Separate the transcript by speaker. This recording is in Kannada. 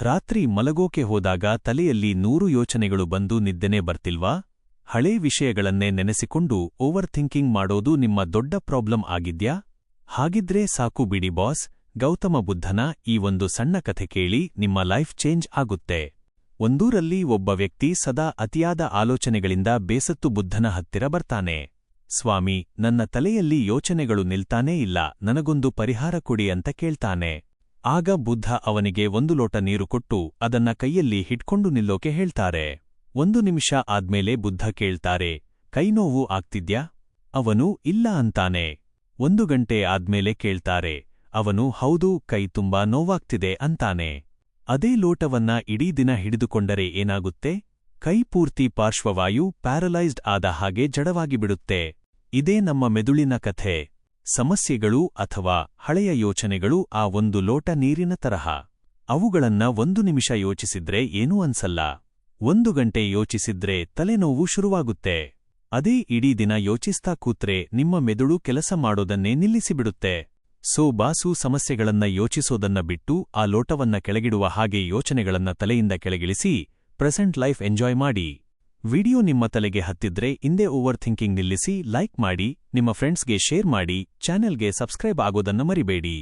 Speaker 1: ರಾತ್ರಿ ಮಲಗೋಕೆ ಹೋದಾಗ ತಲೆಯಲ್ಲಿ 100 ಯೋಚನೆಗಳು ಬಂದು ನಿದ್ದೆನೇ ಬರ್ತಿಲ್ವಾ? ಹಳೇ ವಿಷಯಗಳನ್ನೇ ನೆನೆಸಿಕೊಂಡು ಓವರ್ ಥಿಂಕಿಂಗ್ ಮಾಡೋದು ನಿಮ್ಮ ದೊಡ್ಡ ಪ್ರಾಬ್ಲಮ್ ಆಗಿದ್ಯಾ? ಹಾಗಿದ್ರೆ ಸಾಕು ಬಿಡಿ ಬಾಸ್, ಗೌತಮ ಬುದ್ಧನ ಈ ಒಂದು ಸಣ್ಣ ಕಥೆ ಕೇಳಿ ನಿಮ್ಮ ಲೈಫ್ ಚೇಂಜ್ ಆಗುತ್ತೆ. ಒಂದೂರಲ್ಲಿ ಒಬ್ಬ ವ್ಯಕ್ತಿ ಸದಾ ಅತಿಯಾದ ಆಲೋಚನೆಗಳಿಂದ ಬೇಸತ್ತು ಬುದ್ಧನ ಹತ್ತಿರ ಬರ್ತಾನೆ. ಸ್ವಾಮಿ, ನನ್ನ ತಲೆಯಲ್ಲಿ ಯೋಚನೆಗಳು ನಿಲ್ತಾನೇ ಇಲ್ಲ, ನನಗೊಂದು ಪರಿಹಾರ ಕೊಡಿ ಅಂತ ಕೇಳ್ತಾನೆ. ಆಗ ಬುದ್ಧ ಅವನಿಗೆ 1 ಲೋಟ ನೀರು ಕೊಟ್ಟು ಅದನ್ನ ಕೈಯಲ್ಲಿ ಹಿಡ್ಕೊಂಡು ನಿಲ್ಲೋಕೆ ಹೇಳ್ತಾರೆ. 1 ನಿಮಿಷ ಆದ್ಮೇಲೆ ಬುದ್ಧ ಕೇಳ್ತಾರೆ, ಕೈನೋವು ಆಗ್ತಿದ್ಯಾ? ಅವನು ಇಲ್ಲ ಅಂತಾನೆ. 1 ಗಂಟೆ ಆದ್ಮೇಲೆ ಕೇಳ್ತಾರೆ. ಅವನು ಹೌದು, ಕೈ ತುಂಬಾ ನೋವಾಗ್ತಿದೆ ಅಂತಾನೆ. ಅದೇ ಲೋಟವನ್ನ ಇಡೀ ದಿನ ಹಿಡಿದುಕೊಂಡರೆ ಏನಾಗುತ್ತೆ? ಕೈ ಪೂರ್ತಿ ಪಾರ್ಶ್ವವಾಯು ಪ್ಯಾರಲೈಸ್ಡ್ ಆದ ಹಾಗೆ ಜಡವಾಗಿಬಿಡುತ್ತೆ. ಇದೇ ನಮ್ಮ ಮೆದುಳಿನ ಕಥೆ. ಸಮಸ್ಯೆಗಳು ಅಥವಾ ಹಳೆಯ ಯೋಚನೆಗಳು ಆ 1 ಲೋಟ ನೀರಿನ ತರಹ. ಅವುಗಳನ್ನ 1 ನಿಮಿಷ ಯೋಚಿಸಿದ್ರೆ ಏನೂ ಅನ್ಸಲ್ಲ. 1 ಗಂಟೆ ಯೋಚಿಸಿದ್ರೆ ತಲೆನೋವು ಶುರುವಾಗುತ್ತೆ. ಅದೇ ಇಡೀ ದಿನ ಯೋಚಿಸ್ತಾ ಕೂತ್ರೆ ನಿಮ್ಮ ಮೆದುಳು ಕೆಲಸ ಮಾಡೋದನ್ನೇ ನಿಲ್ಲಿಸಿಬಿಡುತ್ತೆ. ಬಾಸು, ಸಮಸ್ಯೆಗಳನ್ನ ಯೋಚಿಸೋದನ್ನ ಬಿಟ್ಟು ಆ ಲೋಟವನ್ನ ಕೆಳಗಿಡುವ ಹಾಗೆ ಯೋಚನೆಗಳನ್ನ ತಲೆಯಿಂದ ಕೆಳಗಿಳಿಸಿ ಪ್ರೆಸೆಂಟ್ ಲೈಫ್ ಎಂಜಾಯ್ ಮಾಡಿ. ವಿಡಿಯೋ ನಿಮ್ಮ ತಲೆಗೆ ಹತ್ತಿದ್ರೆ ಇಂದೇ ಓವರ್ ಥಿಂಕಿಂಗ್ ನಿಲ್ಲಿಸಿ ಲೈಕ್ ಮಾಡಿ, ನಿಮ್ಮ ಫ್ರೆಂಡ್ಸ್ಗೆ ಶೇರ್ ಮಾಡಿ, ಚಾನೆಲ್ಗೆ ಸಬ್ಸ್ಕ್ರೈಬ್ ಆಗೋದನ್ನ ಮರಿಬೇಡಿ.